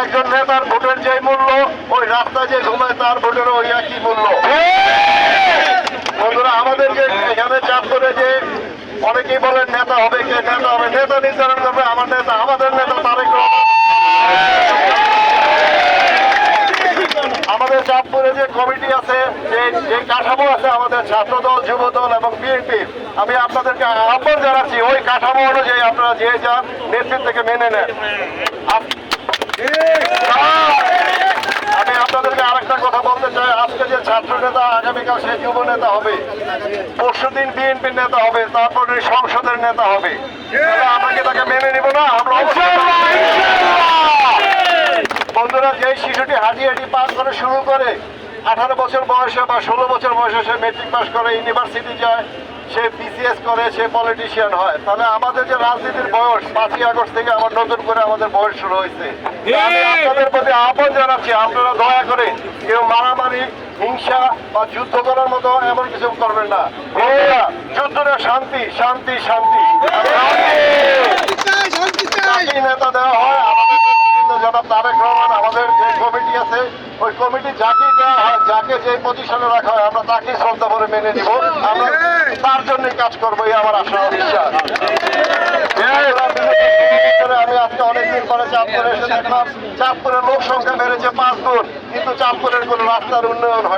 একজন নেতার ভোটের যে মূল্য, ওই রাস্তায় যে ঘুমায় তার ভোটেরও ওই একই মূল্য। বন্ধুরা, আমাদেরকে এখানে চাঁদপুরে যে অনেকেই বলেন নেতা হবে, কে নেতা হবে, নেতা নির্ধারণ করবে আমার নেতা, আমাদের নেতা তারেক রহমান। আমাদের চাঁদপুরে যে কমিটি আছে, যে কাঠামো আছে আমাদের ছাত্রদল, যুবদল এবং বিএনপি, আমি আপনাদেরকে আহ্বান জানাচ্ছি ওই কাঠামো অনুযায়ী আপনারা যে যার নেতৃত্ব থেকে মেনে নেন। আমি আপনাদেরকে আরেকটা কথা বলতে চাই, আজকে যে ছাত্র নেতা আগামীকাল সে যুব নেতা হবে, পরশুদিন বিএনপির নেতা হবে, তারপরে সংসদের নেতা হবে। আমরা কি তাকে মেনে নিব না? আমরা বন্ধুরা, যে শিশুটি হাঁটি হাঁটি পাস করে শুরু করে 18 বছর বয়সে বা 16 বছর বয়সে সে মেট্রিক পাস করে, ইউনিভার্সিটি যায়, সে বিসিএস করে, সে পলিটিশিয়ান হয়, তাহলে আমাদের যে রাজনীতির বয়স 5ই আগস্ট থেকে আবার নতুন করে আমাদের বয়স শুরু হয়েছে। আমি আপনাদের প্রতি আহ্বান জানাচ্ছি, আপনারা দয়া করে কেউ মারামারি, হিংসা বা যুদ্ধ করার মতো এমন কিছু করবেন না। যুদ্ধটা শান্তি, শান্তি, শান্তি। নেতা দেওয়া হয় আমাদের জনাব তারেক রহমান, আমাদের যে কমিটি আছে ওই কমিটি যাকে দেওয়া হয়, যাকে যে পজিশনে রাখা হয়, আমরা তাকে শ্রদ্ধা করে মেনে নিব, আমরা তার জন্যই কাজ করবো, এই আমার আশা বিশ্বাস। আমি আজকে অনেকদিন পরে চাঁদপুরে এসে দেখলাম চাঁদপুরের লোক সংখ্যা বেড়েছে 5 গুণ, কিন্তু চাঁদপুরের কোনো রাস্তার উন্নয়ন হয়।